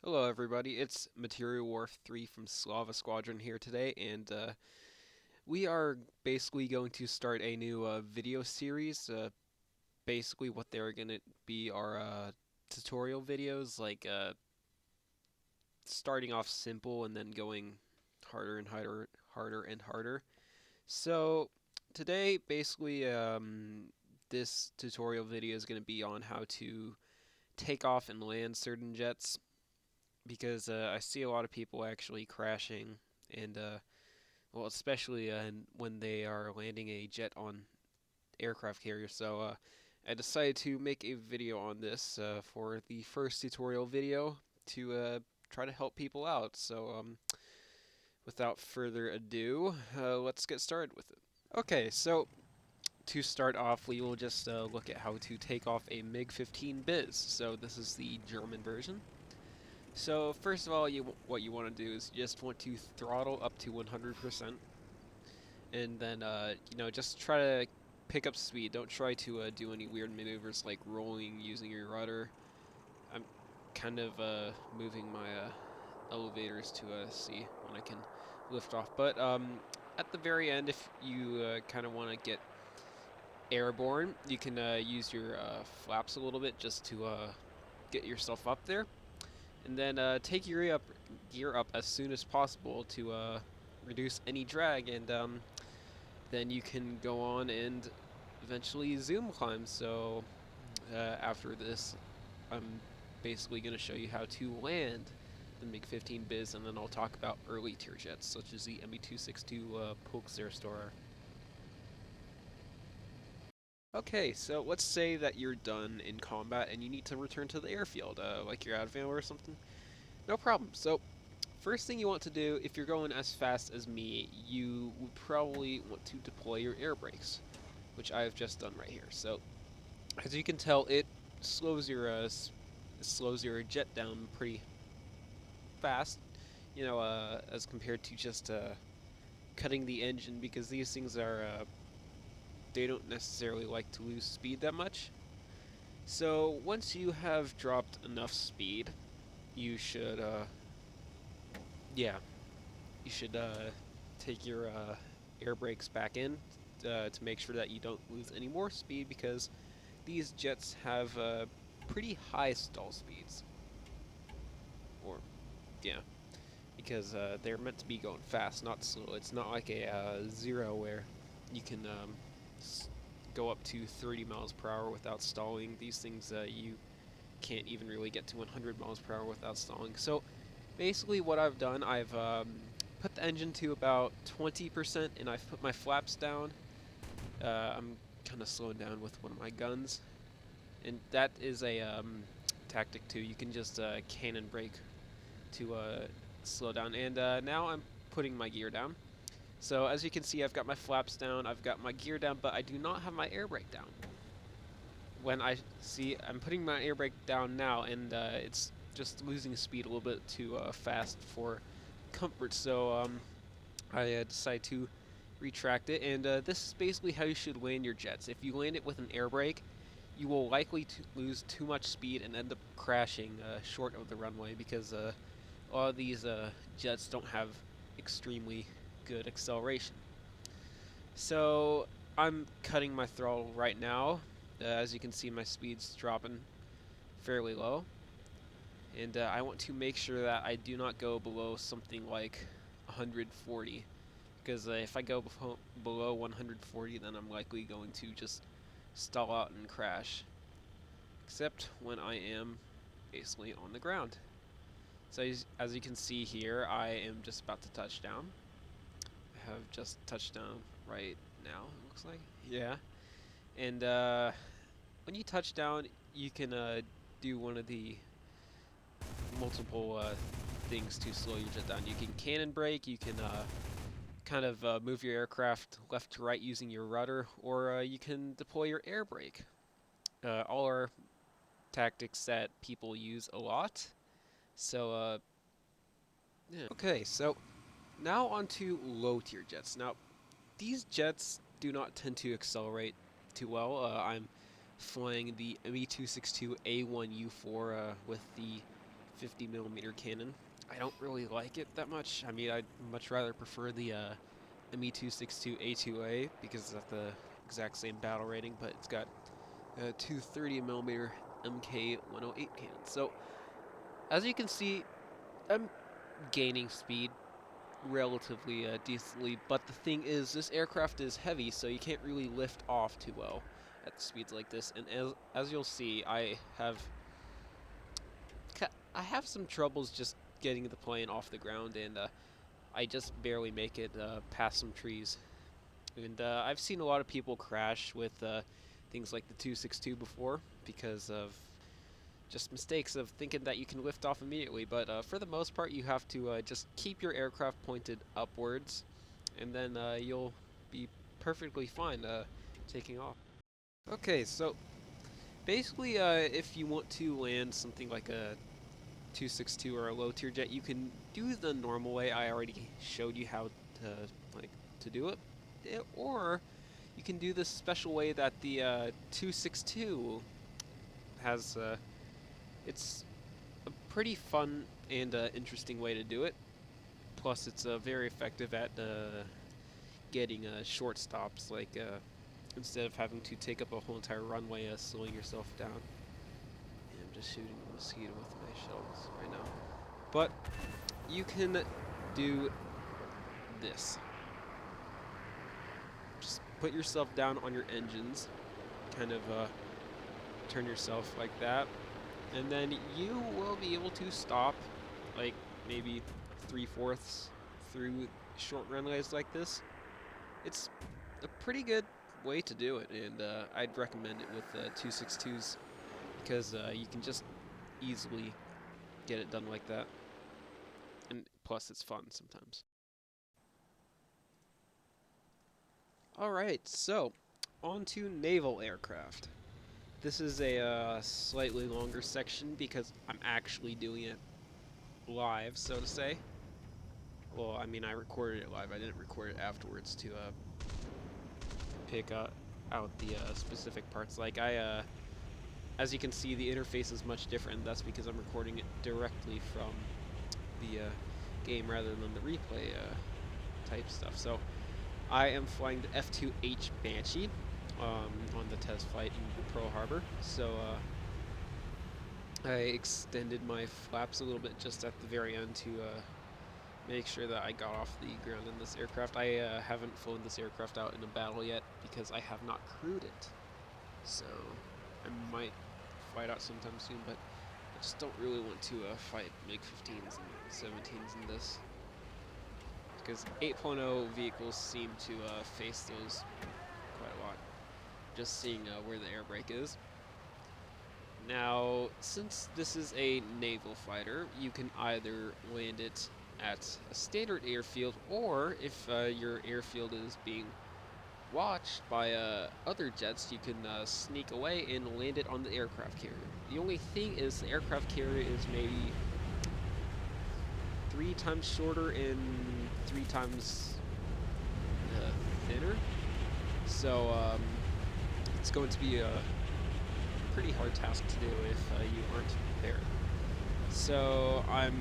Hello everybody, it's Material Wharf 3 from Slava Squadron here today, and we are basically going to start a new video series. Basically what they're going to be are tutorial videos, like starting off simple and then going harder and harder. So today, basically, this tutorial video is going to be on how to take off and land certain jets, because I see a lot of people actually crashing, and well, especially when they are landing a jet on aircraft carrier. So I decided to make a video on this for the first tutorial video to try to help people out. So without further ado, let's get started with it. Okay, so to start off, we will just look at how to take off a MiG-15 Biz. So this is the German version. So first of all, what you want to do is you just want to throttle up to 100%, and then just try to pick up speed. Don't try to do any weird maneuvers like rolling using your rudder. I'm kind of moving my elevators to see when I can lift off. But at the very end, if you kind of want to get airborne, you can use your flaps a little bit just to get yourself up there. And then take your gear up as soon as possible to reduce any drag, and then you can go on and eventually zoom climb. So after this, I'm basically going to show you how to land the MiG-15 Biz, and then I'll talk about early tier jets such as the Me-262 Pulkzerstorer. Okay, so let's say that you're done in combat and you need to return to the airfield, like you're out of ammo or something. No problem. So first thing you want to do, if you're going as fast as me, you would probably want to deploy your air brakes, which I have just done right here. So as you can tell, it slows your jet down pretty fast, as compared to just cutting the engine, because these things are they don't necessarily like to lose speed that much. So once you have dropped enough speed, you should yeah, you should take your air brakes back in to make sure that you don't lose any more speed, because these jets have pretty high stall speeds. Or, yeah, because they're meant to be going fast, not slow. It's not like a zero where you can go up to 30 miles per hour without stalling. These things, you can't even really get to 100 miles per hour without stalling. So basically what I've done, I've put the engine to about 20%, and I've put my flaps down. I'm kind of slowing down with one of my guns, and that is a tactic too. You can just cannon brake to slow down, and now I'm putting my gear down. So as you can see, I've got my flaps down, I've got my gear down, but I do not have my air brake down. When I see, I'm putting my air brake down now, and it's just losing speed a little bit too fast for comfort. So I decide to retract it, and this is basically how you should land your jets. If you land it with an air brake, you will likely lose too much speed and end up crashing short of the runway, because a lot of these jets don't have extremely good acceleration. So I'm cutting my throttle right now. As you can see, my speed's dropping fairly low, and I want to make sure that I do not go below something like 140, because if I go below 140, then I'm likely going to just stall out and crash, except when I am basically on the ground. So as you can see here, I am just about to touch down. I have just touched down right now, it looks like. Yeah. And when you touch down, you can do one of the multiple things to slow your jet down. You can cannon brake, you can kind of move your aircraft left to right using your rudder, or you can deploy your air brake. All are tactics that people use a lot. So, yeah. Okay, so now on to low tier jets. Now, these jets do not tend to accelerate too well. I'm flying the Me-262A1U4 with the 50mm cannon. I don't really like it that much. I mean, I'd much rather prefer the ME262A2A because it's at the exact same battle rating, but it's got two 30mm MK108 cannons. So, as you can see, I'm gaining speed relatively decently, but the thing is, this aircraft is heavy, so you can't really lift off too well at speeds like this. And as you'll see, I have some troubles just getting the plane off the ground, and I just barely make it past some trees. And I've seen a lot of people crash with things like the 262 before because of just mistakes of thinking that you can lift off immediately. But for the most part, you have to just keep your aircraft pointed upwards, and then you'll be perfectly fine taking off. Okay, so basically, if you want to land something like a 262 or a low tier jet, you can do the normal way. I already showed you how to like to do it, or you can do this special way that the 262 has. It's a pretty fun and interesting way to do it. Plus, it's very effective at getting short stops, like instead of having to take up a whole entire runway, slowing yourself down. And I'm just shooting a mosquito with my shells right now. But you can do this. Just put yourself down on your engines, kind of turn yourself like that, and then you will be able to stop, like maybe 3/4 through short runways like this. It's a pretty good way to do it, and I'd recommend it with 262s because you can just easily get it done like that, and plus it's fun sometimes. Alright, so on to naval aircraft. This is a slightly longer section because I'm actually doing it live, so to say. Well, I mean, I recorded it live. I didn't record it afterwards to pick out the specific parts. Like, as you can see, the interface is much different. That's because I'm recording it directly from the game rather than the replay type stuff. So, I am flying the F-2H Banshee on the test flight in Pearl Harbor. So, I extended my flaps a little bit just at the very end to make sure that I got off the ground in this aircraft. I haven't flown this aircraft out in a battle yet because I have not crewed it. So I might fight out sometime soon, but I just don't really want to fight MiG-15s and 17s in this. Because 8.0 vehicles seem to face those quite a lot. Just seeing where the air brake is. Now, since this is a naval fighter, you can either land it at a standard airfield, or if your airfield is being watched by other jets, you can sneak away and land it on the aircraft carrier. The only thing is the aircraft carrier is maybe 3 times shorter and 3 times thinner, so it's going to be a pretty hard task to do if you aren't prepared. So I'm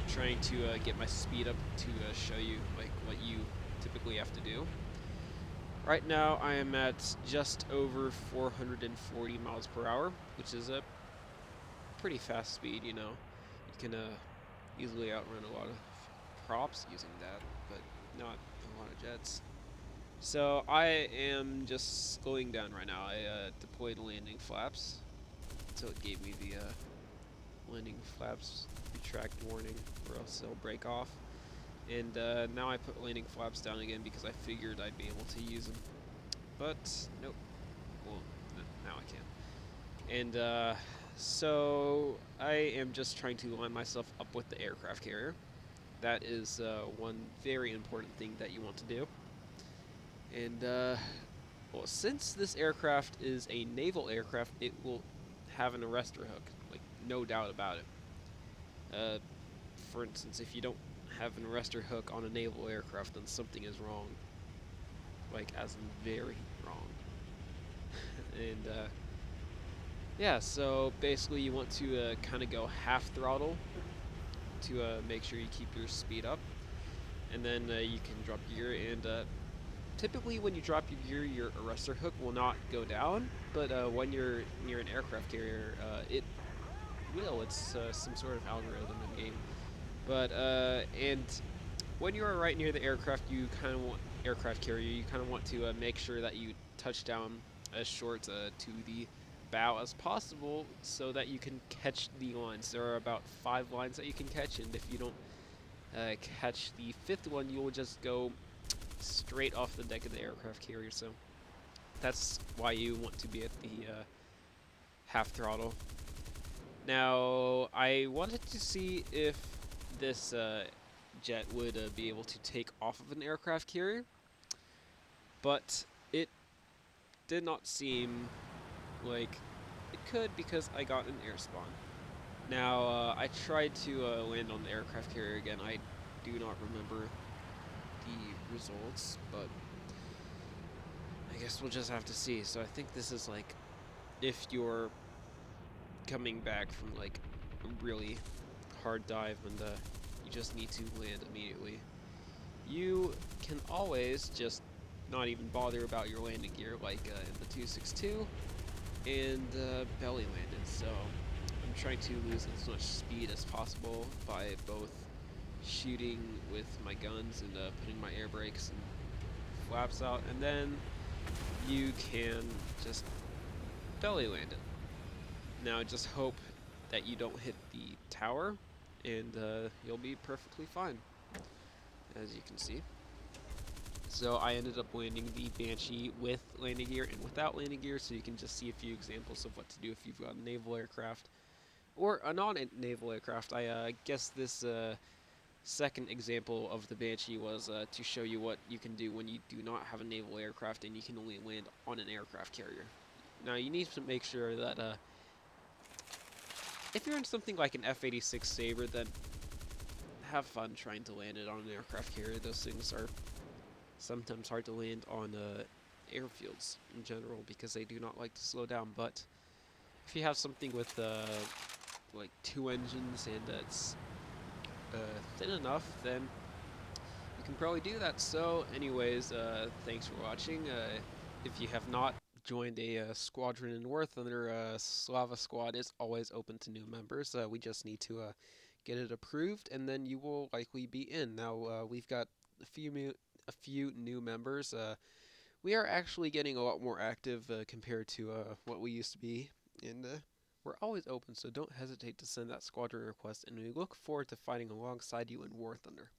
trying to get my speed up to show you like what you typically have to do. Right now I am at just over 440 miles per hour, which is a pretty fast speed, you know. You can easily outrun a lot of props using that, but not a lot of jets. So I am just slowing down right now. I deployed landing flaps, so it gave me the landing flaps retract warning, or else they'll break off. And now I put landing flaps down again because I figured I'd be able to use them. But nope. Well, now I can. And so I am just trying to line myself up with the aircraft carrier. That is one very important thing that you want to do. And well, since this aircraft is a naval aircraft, it will have an arrestor hook, like no doubt about it. For instance, if you don't have an arrestor hook on a naval aircraft, then something is wrong, like as in very wrong. And Yeah, so basically you want to kind of go half throttle to make sure you keep your speed up, and then you can drop gear. And typically, when you drop your gear, your arrestor hook will not go down, but when you're near an aircraft carrier, it will. It's some sort of algorithm in game. But and when you are right near the aircraft, you kind of want aircraft carrier. You kind of want to make sure that you touch down as short to the bow as possible, so that you can catch the lines. There are about 5 lines that you can catch, and if you don't catch the fifth one, you will just go straight off the deck of the aircraft carrier. So that's why you want to be at the half throttle. Now, I wanted to see if this jet would be able to take off of an aircraft carrier, but it did not seem like it could because I got an air spawn. Now, I tried to land on the aircraft carrier again. I do not remember the results, but I guess we'll just have to see. So I think this is like if you're coming back from like a really hard dive and you just need to land immediately. You can always just not even bother about your landing gear like in the 262 and belly landed. So I'm trying to lose as much speed as possible by both shooting with my guns and putting my air brakes and flaps out, and then you can just belly land it. Now just hope that you don't hit the tower, and you'll be perfectly fine, as you can see. So I ended up landing the Banshee with landing gear and without landing gear, so you can just see a few examples of what to do if you've got a naval aircraft or a non-naval aircraft. I guess this second example of the Banshee was to show you what you can do when you do not have a naval aircraft and you can only land on an aircraft carrier. Now you need to make sure that if you're in something like an F-86 Sabre, then have fun trying to land it on an aircraft carrier. Those things are sometimes hard to land on airfields in general because they do not like to slow down. But if you have something with like 2 engines and it's uh, thin enough, then you can probably do that. So, anyways, thanks for watching. If you have not joined a squadron in War Thunder, Slava Squad is always open to new members. We just need to get it approved, and then you will likely be in. Now, we've got a few new members. We are actually getting a lot more active compared to what we used to be, and we're always open, so don't hesitate to send that squadron request, and we look forward to fighting alongside you in War Thunder.